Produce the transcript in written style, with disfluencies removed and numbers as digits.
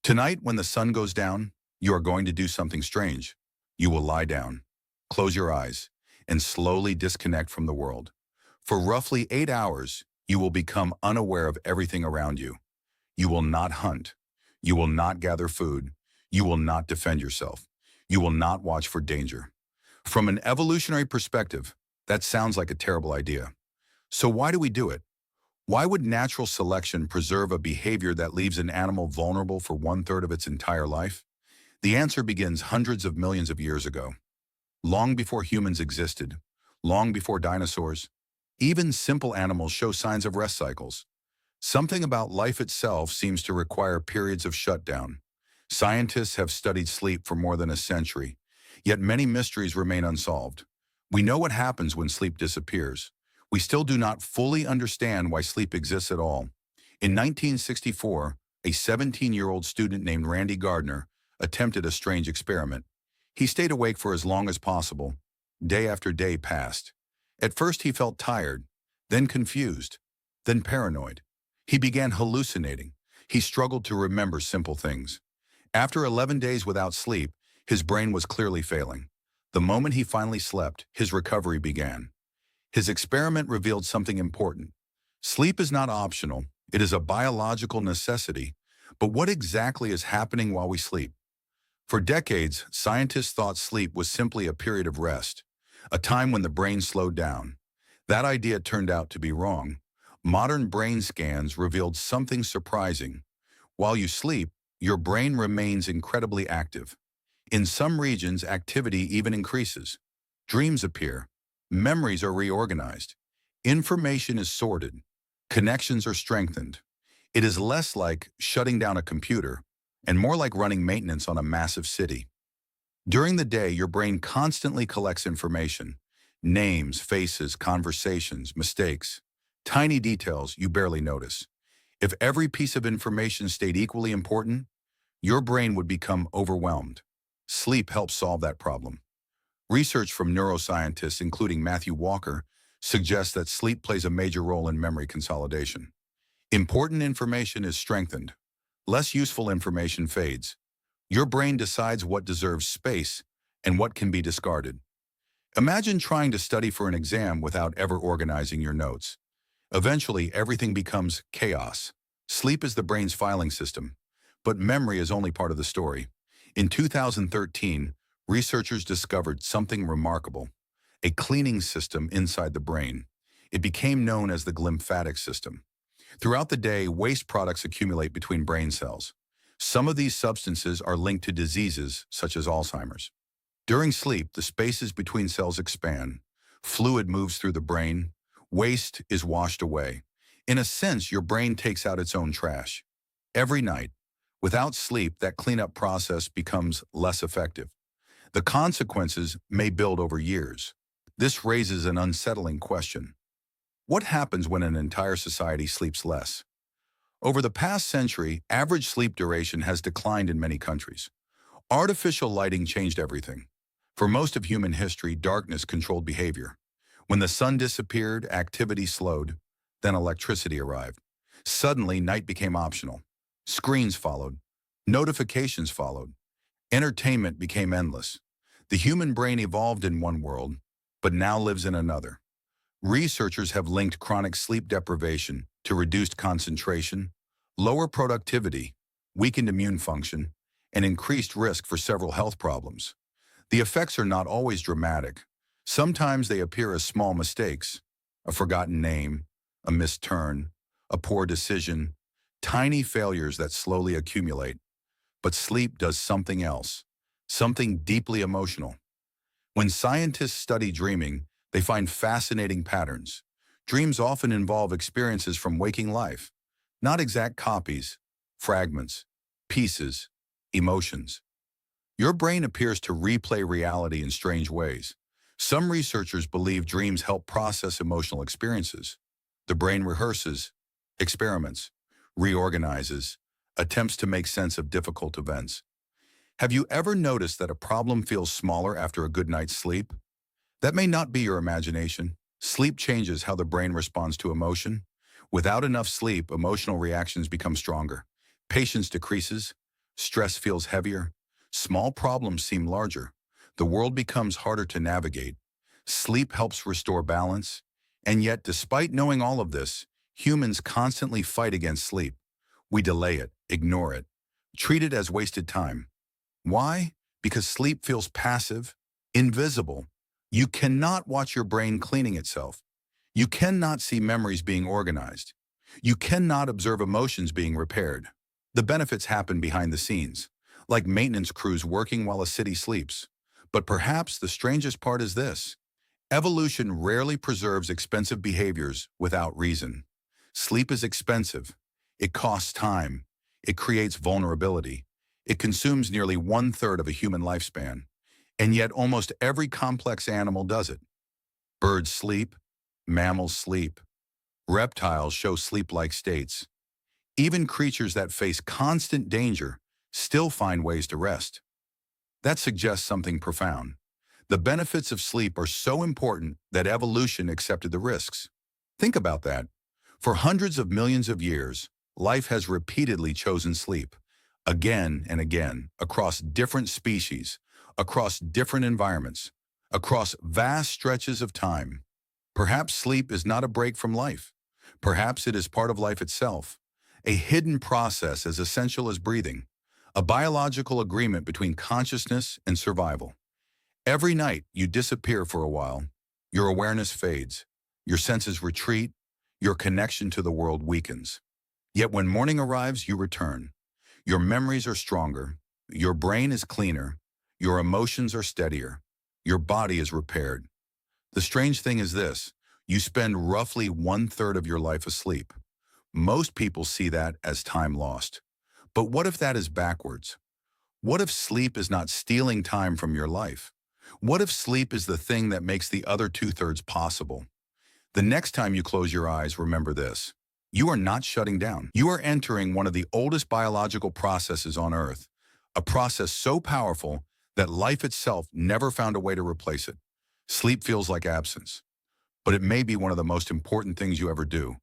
Tonight, when the sun goes down, you are going to do something strange. You will lie down, close your eyes, and slowly disconnect from the world. For roughly 8 hours, you will become unaware of everything around you. You will not hunt. You will not gather food. You will not defend yourself. You will not watch for danger. From an evolutionary perspective, that sounds like a terrible idea. So why do we do it? Why would natural selection preserve a behavior that leaves an animal vulnerable for one-third of its entire life? The answer begins hundreds of millions of years ago. Long before humans existed, long before dinosaurs, even simple animals show signs of rest cycles. Something about life itself seems to require periods of shutdown. Scientists have studied sleep for more than a century, yet many mysteries remain unsolved. We know what happens when sleep disappears. We still do not fully understand why sleep exists at all. In 1964, a 17-year-old student named Randy Gardner attempted a strange experiment. He stayed awake for as long as possible. Day after day passed. At first he felt tired, then confused, then paranoid. He began hallucinating. He struggled to remember simple things. After 11 days without sleep, his brain was clearly failing. The moment he finally slept, his recovery began. His experiment revealed something important. Sleep is not optional. It is a biological necessity. But what exactly is happening while we sleep? For decades, scientists thought sleep was simply a period of rest, a time when the brain slowed down. That idea turned out to be wrong. Modern brain scans revealed something surprising. While you sleep, your brain remains incredibly active. In some regions, activity even increases. Dreams appear. Memories are reorganized. Information is sorted. Connections are strengthened. It is less like shutting down a computer and more like running maintenance on a massive city. During the day, your brain constantly collects information. Names, faces, conversations, mistakes. Tiny details you barely notice. If every piece of information stayed equally important, your brain would become overwhelmed. Sleep helps solve that problem. Research from neuroscientists, including Matthew Walker, suggests that sleep plays a major role in memory consolidation. Important information is strengthened. Less useful information fades. Your brain decides what deserves space and what can be discarded. Imagine trying to study for an exam without ever organizing your notes. Eventually, everything becomes chaos. Sleep is the brain's filing system, but memory is only part of the story. In 2013, researchers discovered something remarkable, a cleaning system inside the brain. It became known as the glymphatic system. Throughout the day, waste products accumulate between brain cells. Some of these substances are linked to diseases such as Alzheimer's. During sleep, the spaces between cells expand. Fluid moves through the brain. Waste is washed away. In a sense, your brain takes out its own trash. Every night, without sleep, that cleanup process becomes less effective. The consequences may build over years. This raises an unsettling question. What happens when an entire society sleeps less? Over the past century, average sleep duration has declined in many countries. Artificial lighting changed everything. For most of human history, darkness controlled behavior. When the sun disappeared, activity slowed, then electricity arrived. Suddenly, night became optional. Screens followed. Notifications followed. Entertainment became endless. The human brain evolved in one world, but now lives in another. Researchers have linked chronic sleep deprivation to reduced concentration, lower productivity, weakened immune function, and increased risk for several health problems. The effects are not always dramatic. Sometimes they appear as small mistakes, a forgotten name, a missed turn, a poor decision, tiny failures that slowly accumulate. But sleep does something else, something deeply emotional. When scientists study dreaming, they find fascinating patterns. Dreams often involve experiences from waking life, not exact copies, fragments, pieces, emotions. Your brain appears to replay reality in strange ways. Some researchers believe dreams help process emotional experiences. The brain rehearses, experiments, reorganizes, attempts to make sense of difficult events. Have you ever noticed that a problem feels smaller after a good night's sleep? That may not be your imagination. Sleep changes how the brain responds to emotion. Without enough sleep, emotional reactions become stronger. Patience decreases. Stress feels heavier. Small problems seem larger. The world becomes harder to navigate. Sleep helps restore balance. And yet, despite knowing all of this, humans constantly fight against sleep. We delay it, ignore it, treat it as wasted time. Why? Because sleep feels passive, invisible. You cannot watch your brain cleaning itself. You cannot see memories being organized. You cannot observe emotions being repaired. The benefits happen behind the scenes, like maintenance crews working while a city sleeps. But perhaps the strangest part is this. Evolution rarely preserves expensive behaviors without reason. Sleep is expensive. It costs time. It creates vulnerability. It consumes nearly 1/3 of a human lifespan. And yet almost every complex animal does it. Birds sleep. Mammals sleep. Reptiles show sleep-like states. Even creatures that face constant danger still find ways to rest. That suggests something profound. The benefits of sleep are so important that evolution accepted the risks. Think about that. For hundreds of millions of years, life has repeatedly chosen sleep, again and again, across different species, across different environments, across vast stretches of time. Perhaps sleep is not a break from life. Perhaps it is part of life itself, a hidden process as essential as breathing, a biological agreement between consciousness and survival. Every night you disappear for a while, your awareness fades, your senses retreat, your connection to the world weakens. Yet when morning arrives, you return. Your memories are stronger, your brain is cleaner, your emotions are steadier, your body is repaired. The strange thing is this, you spend roughly 1/3 of your life asleep. Most people see that as time lost. But what if that is backwards? What if sleep is not stealing time from your life? What if sleep is the thing that makes the other 2/3 possible? The next time you close your eyes, remember this. You are not shutting down. You are entering one of the oldest biological processes on Earth, a process so powerful that life itself never found a way to replace it. Sleep feels like absence, but it may be one of the most important things you ever do.